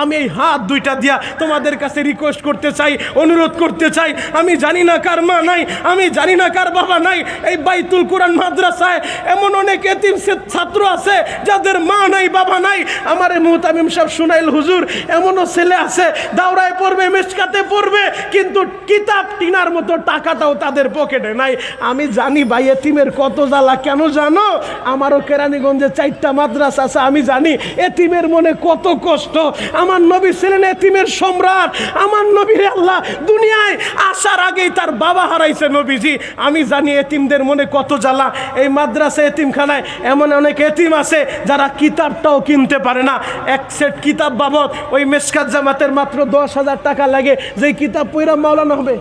আমি এই হাত দুইটা দিয়া তোমাদের কাছে রিকোয়েস্ট করতে চাই, অনুরোধ করতে চাই। আমি জানি না কার মা নাই, আমি জানি না কার বাবা নাই। এই বাইতুল কোরআন মাদ্রাসায় এমন অনেক এতিম ছাত্র আছে যাদের মা নাই, বাবা নাই। আমার মুহতামিম সাহেব সুনাইল হুজুর, এমনও ছেলে আছে দাওরায় পড়বে, মেশকাতে পড়বে, কিন্তু কিতাব কিনার মতো টাকাটাও তাদের পকেটে নাই। আমি জানি ভাই এতিমের কত জ্বালা। কেন জানো? আমারও কেরানীগঞ্জে 4টা মাদ্রাসা আছে। আমি জানি এতিমের মনে কত কষ্ট। আমার নবী ছিলেন এতিমের সম্রাট। আমার নবীর আল্লাহ দুনিয়ায় আসার আগেই তার বাবা হারাইছে নবীজি। আমি জানি এতিমদের মনে কত জ্বালা। এই মাদ্রাসা এতিমখানায় এমন অনেক এতিম আছে যারা কিতাবটাও কিনতে পারে না। এক সেট কিতাব বাবদ ওই মেশকাত জামাতের মাত্র 10,000 টাকা লাগে। যেই কিতাব পড়া মাওলানা হবে,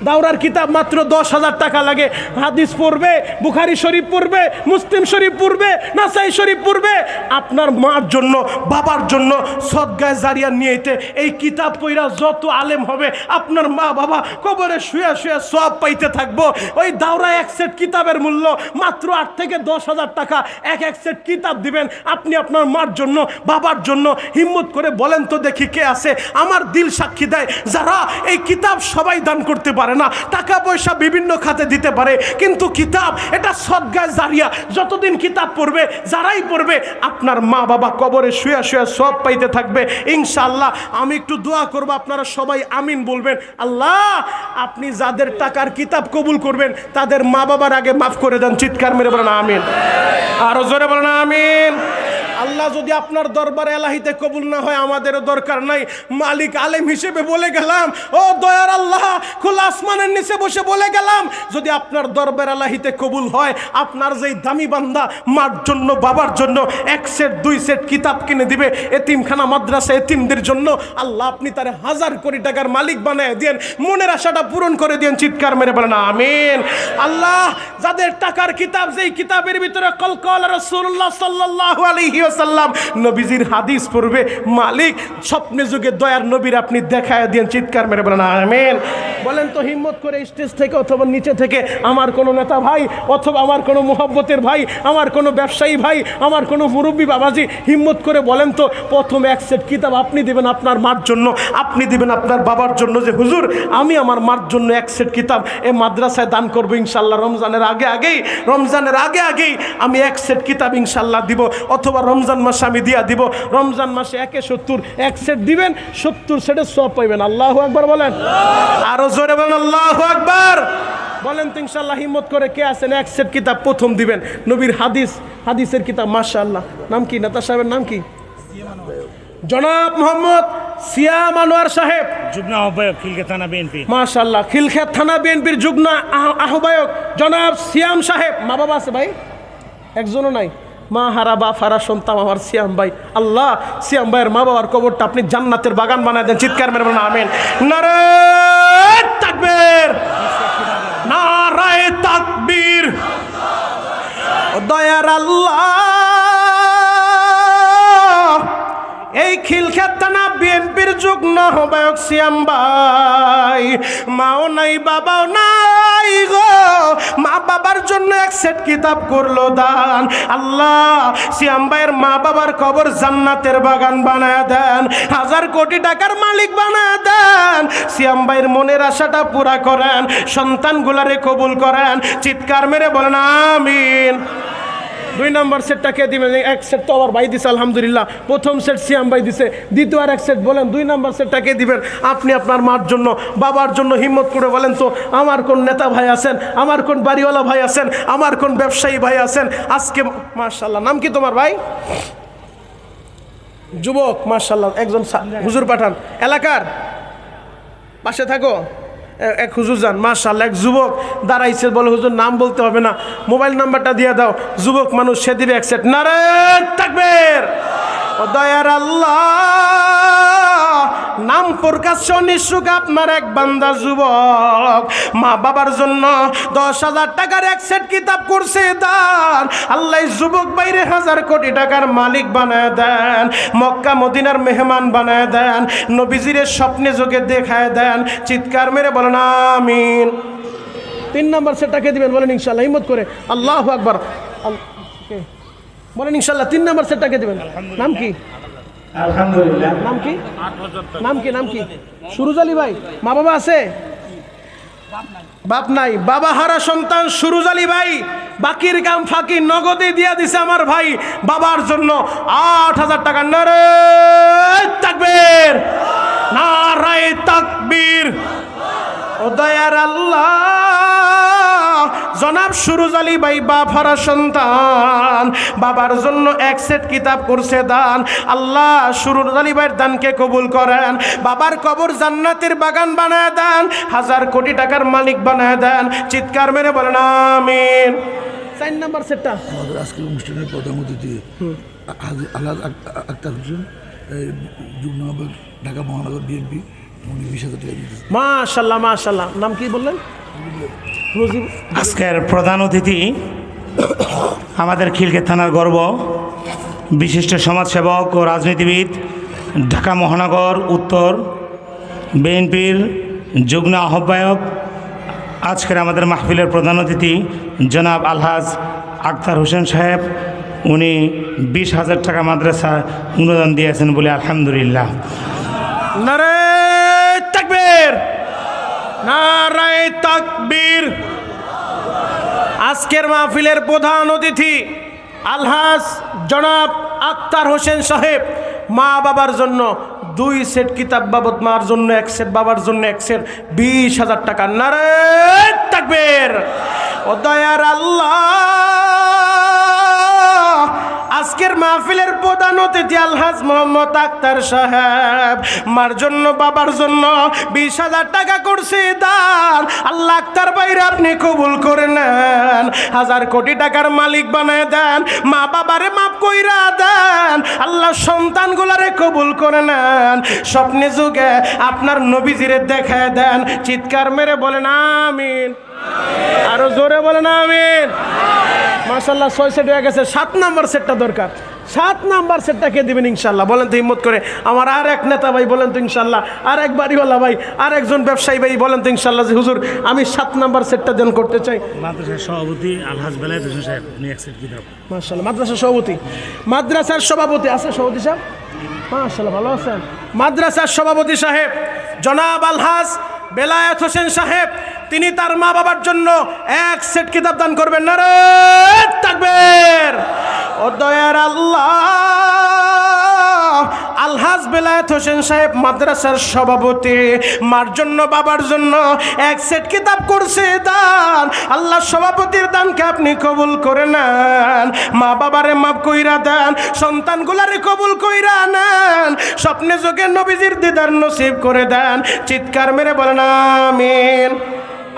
দাওরার কিতাব মাত্র 10,000 টাকা লাগে। হাদিস পড়বে, বুখারী শরীফ পড়বে, মুসলিম শরীফ পড়বে, নাসাই শরীফ পড়বে। আপনার মার জন্য, বাবার জন্য সদগায়ে জারিয়া নিয়েতে এই কিতাব পড়া যত আলেম হবে, আপনার মা বাবা কবরে শুয়ে শুয়ে সওয়াব পাইতে থাকবো। ওই দাওরা এক সেট কিতাবের মূল্য মাত্র 8 থেকে 10,000 টাকা। এক সেট কিতাব দিবেন আপনি আপনার মার জন্য, বাবার জন্য। হিম্মত করে বলেন তো দেখি কে আছে? আমার দিল সাক্ষী দেয়, যারা এই কিতাব সবাই দান করতে পারে না, টাকা পয়সা বিভিন্ন খাতে দিতে পারে, কিন্তু কিতাব এটা সদগায়ে জারিয়া। যতদিন কিতাব পড়বে, যারাই পড়বে, আপনার মা বাবা কবরে শুয়ে শুয়ে সব পাইতে থাকবে ইনশাআল্লাহ। আমি একটু দোয়া করব, আপনারা সবাই আমিন বলবেন। আল্লাহ, আপনি যাদের টাকার কিতাব কবুল করবেন তাদের মা বাবার আগে মাফ করে দেন। চিৎকার মেরে বলেন আমিন। আরো জোরে বলেন আমিন। আল্লাহ যদি আপনার দরবারে এলাহিতে কবুল না হয়, আমাদেরও দরকার নাই। মালিক আলেম হিসেবে বলে গেলাম, ও দয়ার আল্লাহ, খোলা আসমানের নিচে বসে বলে গেলাম, যদি আপনার দরবার এলাহিতে কবুল হয়, আপনার যেই দামি বান্দা মার জন্য, বাবার জন্য 1 সেট 2 সেট কিতাব কিনে দিবে এতিমখানা মাদ্রাসা এতিমদের জন্য, আল্লাহ আপনি তার 1000 কোটি টাকার মালিক বানায় দেন, মনের আশাটা পূরণ করে দেন। চিৎকার মেরে বলেন আমিন। আল্লাহ, যাদের টাকার কিতাব, যেই কিতাবের ভিতরে কল রাসূলুল্লাহ সাল্লাল্লাহু আলাইহি ওয়াসাল্লাম নবীজির হাদিস পড়বে, মালিক স্বপ্নে যুগে দয়ার নবীর আপনি দেখায় দেন। চিৎকার মেরে বলেন আমিন। বলেন তো হিম্মত করে স্টেজ থেকে অথবা নিচে থেকে আমার কোনো নেতা ভাই, অথবা আমার কোনো মুহাব্বতের ভাই, আমার কোনো ব্যবসায়ী ভাই, আমার কোনো মুরব্বী বাবাজি, হিম্মত করে বলেন তো, প্রথম 1 সেট কিতাব আপনি দিবেন আপনার মার জন্য, আপনি দিবেন আপনার বাবার জন্য, যে হুজুর আমি আমার মার জন্য 1 সেট কিতাব এই মাদ্রাসায় দান করবো ইনশাল্লাহ। রমজানের আগে আগেই আমি 1 সেট কিতাব ইনশাল্লাহ দিব, অথবা রমজান মাসে আমি দিয়া দিব। রমজান মাসে 1/70 1 সেট দিবেন, 70 সেটের সওয়াব পাইবেন। আল্লাহু আকবার বলেন। আরো জোরে বলেন আল্লাহু আকবার। বলেন তো ইনশাআল্লাহ হিম্মত করে কে আছেন 1 সেট কিতাব প্রথম দিবেন? নবীর হাদিসের কিতাব, মাশাআল্লাহ। নাম কি? নেতা সাহেবের নাম কি? জনাব মোহাম্মদ সিয়াম আনোয়ার সাহেব, যুগ্ম আহ্বায়ক খিলক্ষেত থানা বিএনপি। মাশাআল্লাহ, খিলক্ষেত থানা বিএনপির যুগ্ম আহ্বায়ক জনাব সিয়াম সাহেব। মা বাবা আছে ভাই? একজনও নাই। মা হারা বাপ হারা সন্তান আমার সিয়াম ভাই। আল্লাহ, সিয়াম ভাইয়ের মা বাবার কবরটা আপনি জান্নাতের বাগান বানায় দেন। চিৎকার মেরে বলেন আমিন। নারে তাকবীর, নারায়ে তাকবীর। দয়ার আল্লাহ, এই খিলক্ষেত থানা বিএনপির যুগ্ম আহ্বায়ক সিয়াম ভাই, মাও নাই বাবাও নাই গো, মা বাবার জন্য 1 সেট কিতাব করলো দান। আল্লাহ, সিয়াম ভাইয়ের মা বাবার কবর জান্নাতের বাগান বানায় দেন, 1000 কোটি টাকার মালিক বানায় দেন। সিয়াম ভাইয়ের মনের আশাটা পুরা করেন, সন্তানগুলারে কবুল করেন। চিৎকার মেরে বলেন আমিন। 2 নম্বর সেটটা কে দিবেন? 1 সেট তো আমার ভাই দিছে আলহামদুলিল্লাহ, প্রথম সেট সিয়াম ভাই দিছে, দ্বিতীয় আর 1 সেট বলেন 2 নম্বর সেটটা কে দিবেন? আপনি আপনার মার জন্য, বাবার জন্য। হিম্মত করে বলেন তো, আমার কোন নেতা ভাই আছেন, আমার কোন বাড়িওয়ালা ভাই আছেন, আমার কোন ব্যবসায়ী ভাই আছেন আজকে? মাশাআল্লাহ, নাম কি তোমার ভাই? যুবক, মাশাআল্লাহ, একজন হুজুর পাঠান, এলাকার পাশে থাকো। এক হুজুর যান, মাশাআল্লাহ, এক যুবক দাঁড়াইছে, বলে হুজুর নাম বলতে হবে না, মোবাইল নাম্বারটা দিয়ে দাও। যুবক মানুষ, সে দিবে 1 সেট। নারে তাকবীর। ও দয়ার আল্লাহ, নাম প্রকাশ্য নিঃসুক আপনার এক বান্দা যুবক মা বাবার জন্য 10,000 টাকার 1 সেট কিতাব করছে দান। আল্লাহ যুবক বাইরে 1000 কোটি টাকার মালিক বানায় দেন, মক্কা মদিনার মেহমান বানায় দেন, নবীজির স্বপ্নে যোগে দেখায় দেন। চিৎকার মেরে বলেন আমিন। 3 নম্বর সেটটাকে দিবেন? বলেন ইনশাআল্লাহ, হিম্মত করে। আল্লাহু আকবার বলেন ইনশাআল্লাহ। 3 নম্বর সেটটাকে দিবেন? নাম কি? আলহামদুলিল্লাহ। নাম কি? নাম কি? নাম কি? সুরুজ আলী ভাই। মা বাবা আছে? বাপ নাই। বাবা হারা সন্তান সুরুজ আলী ভাই বাকির কাম ফাঁকি নগদে দিয়া দিছে আমার ভাই বাবার জন্য ৮,০০০ টাকা। নারে তাকবীর, নারায়ে তাকবীর। ও দয়ার আল্লাহ, জনাব সুরুজ আলী ভাই বাপ হারা সন্তান, বাবার জন্য এক সেট কিতাব করছে দান। আল্লাহ সুরুজ আলী ভাইয়ের দানকে কবুল করেন, বাবার কবর জান্নাতের বাগান বানায় দেন, ১,০০০ কোটি টাকার মালিক বানায় দেন। চিৎকার মেরে বলেন আমিন। ৪ নাম্বার সেটটা আমাদের আজকের অনুষ্ঠানের প্রধান অতিথি আলহাজ আক্তার হোসেন, যুগ্ম আহ্বায়ক, ঢাকা মহানগর বিএনপি। উনি ২০,০০০ টাকা দিতেছেন। মাশাল্লাহ মাশাল্লাহ। নাম কি বললেন? রোজি। আজকের প্রধান অতিথি আমাদের খিলক্ষেত থানার গর্ব, বিশিষ্ট সমাজসেবক ও রাজনীতিবিদ, ঢাকা মহানগর উত্তর বিএনপির যুগ্ম আহ্বায়ক, আজকের আমাদের মাহফিলের প্রধান অতিথি জনাব আলহাজ আক্তার হোসেন সাহেব। উনি ২০,০০০ টাকা মাদ্রাসা অনুদান দিয়েছেন বলে আলহামদুলিল্লাহ। নারে তাকবীর, নারায়ে তাকবীর। আজকের মাহফিলের প্রধান অতিথি আলহাজ জনাব আক্তার হোসেন সাহেব মা বাবার জন্য 2 সেট কিতাব বাবদ, মার জন্য 1 সেট, বাবার জন্য 1 সেট, 20,০০০ টাকা। নারে তাকবীর। ও দয়ার আল্লাহ, আজকের মাহফিলের প্রধান অতিথি আলহাজ মোহাম্মদ আক্তার সাহেব মার জন্য বাবার জন্য 20,০০০ টাকা করছে দান। আল্লাহ আক্তার ভাইরা আপনি কবুল করে নেন, ১,০০০ কোটি টাকার মালিক বানায় দেন, মা বাবারে মাফ কইরা দেন। আল্লাহ সন্তানগুলারে কবুল করে নেন, স্বপ্নে যুগে আপনার নবীজিরে দেখায় দেন। চিৎকার মেরে বলেন আমিন। আরো জোরে বলেন আমিন। মাশাআল্লাহ 6 সেট হয়ে গেছে। 7 নাম্বার সেটটা দরকার। 7 নাম্বার সেটটা কে দিবেন ইনশাআল্লাহ? বলেন তো হিম্মত করে। আমার আর এক নেতা ভাই বলেন তো ইনশাআল্লাহ, আর এক বাড়িওয়ালা ভাই, আর একজন ব্যবসায়ী ভাই বলেন তো ইনশাআল্লাহ যে হুজুর আমি 7 নাম্বার সেটটা দান করতে চাই। মাদ্রাসার সভাপতি আলহাজ বেলায়েত হোসেন সাহেব, উনি এক সেট কিতাব। মাশাআল্লাহ। মাদ্রাসার সভাপতি, মাদ্রাসার সভাপতি আছে সভাপতি সাহেব? মাশাআল্লাহ, ভালো আছেন। মাদ্রাসার সভাপতি সাহেব জনাব আলহাজ বেলায়েত হোসেন সাহেব, তিনি তার মা বাবার জন্য 1 সেট কিতাব দান করবেন। নারে তাকবীর। ও দয়ার আল্লাহ, আলহাজ বেলায়েত হোসেন সাহেব মাদ্রাসার সভাপতি, মার জন্য বাবার জন্য 1 সেট কিতাব করছে দান। আল্লাহ সভাপতির দানকে আপনি কবুল করে নেন, মা বাবারে মাফ কইরা দেন, সন্তানগুলারে কবুল কইরা নেন, স্বপ্নে যোগে নবীজির দিদার নসিব করে দেন। চিৎকার মেরে বলেন আমিন।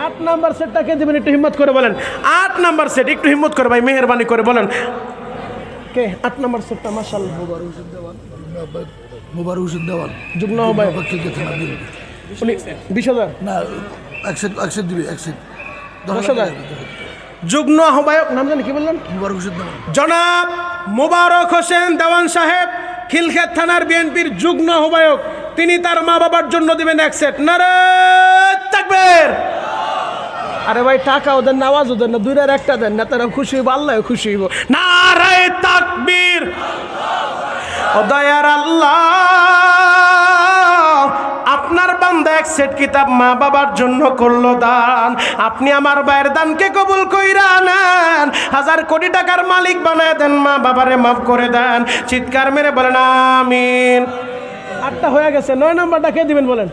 8 নাম্বার সেটটাকে দিবেন, একটু হিম্মত করে বলেন। 8 নাম্বার সেট, একটু হিম্মত করে ভাই, মেহেরবানি করে বলেন কে 8 নাম্বার সেটটা? মাশাআল্লাহ। মোবারক হোসেন দেওয়ান, যুগ্ম আহ্বায়ক, খিলক্ষেত থানা বিএনপি। উনি 20,০০০ না, এক সেট দিবে, 1 সেট 10,০০০। যুগ্ম আহ্বায়ক নাম জানি কি বললেন? মোবারক হোসেন দেওয়ান। জনাব মোবারক হোসেন দেওয়ান সাহেব খিলক্ষেত থানার বিএনপির যুগ্ম আহ্বায়ক, তিনি তার মা বাবার জন্য দিবেন 1 সেট। নারে তাকবীর। আরে ভাই টাকা ওদের না, আওয়াজ ওদের না, দুইটার একটা দেন না, তারা খুশি হইব, আল্লাহ খুশি হইব। নারে তাকবীর। ও দয়ার আল্লাহ, আপনার বান্দা 1 সেট কিতাব মা বাবার জন্য করলো দান, আপনি আমার ভাইয়ের দানকে কবুল কইরা নেন, ১,০০০ কোটি টাকার মালিক বানায় দেন, মা বাবারে মাফ করে দেন। চিৎকার মেরে বলেন আমিন। 8টা হয়ে গেছে। 9 নাম্বারটা কে দিবেন বলেন?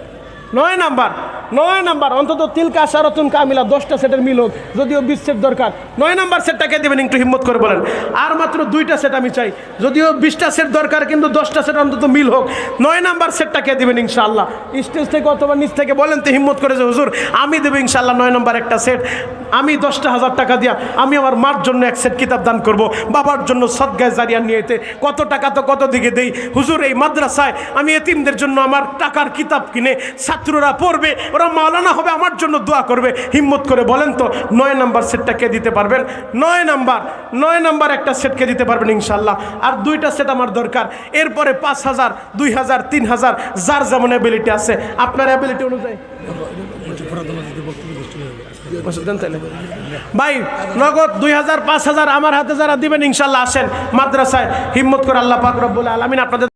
9 নাম্বার। 9 নাম্বার অন্তত তিলকা সারতুন কামিলা 10টা সেটের মিল হোক, যদিও 20 সেট দরকার। 9 নাম্বার সেটটাকে দেবেন, একটু হিম্মত করে বলেন। আর মাত্র 2টা সেট আমি চাই, যদিও 20টা সেট দরকার, কিন্তু 10টা সেট অন্তত মিল হোক। 9 নাম্বার সেটটাকে দেবেন ইনশাআল্লাহ। স্টেজ থেকে অথবা নিচ থেকে বলেন তো হিম্মত করে যে হুজুর আমি দেবো ইনশাআল্লাহ 9 নাম্বার একটা সেট। আমি 10,০০০ টাকা দিয়া আমি আমার মার জন্য 1 সেট কিতাব দান করব, বাবার জন্য সদগায়ে জারিয়া নিয়েতে কত টাকা তো কত দিকে দেই হুজুর। এই মাদ্রাসায় আমি এতিমদের জন্য আমার টাকার কিতাব কিনে ছাত্ররা পড়বে, ওরা মাওলানা হবে, আমার জন্য দোয়া করবে। হিম্মত করে বলেন তো 9 নাম্বার সেটটা কে দিতে পারবেন? 9 নাম্বার একটা সেটকে দিতে পারবেন ইনশাআল্লাহ। আর 2টা সেট আমার দরকার। এরপরে 5,০০০, 2,০০০, 3,০০০, যার যেমন অ্যাবিলিটি আছে, আপনার অ্যাবিলিটি অনুযায়ী ভাই নগদ 2,000, 5,000 আমার হাতে যারা দিবেন ইনশাআল্লাহ আসেন মাদ্রাসায়। হিম্মত করে আল্লাহ পাক রব্বুল আলামিন আপনাদের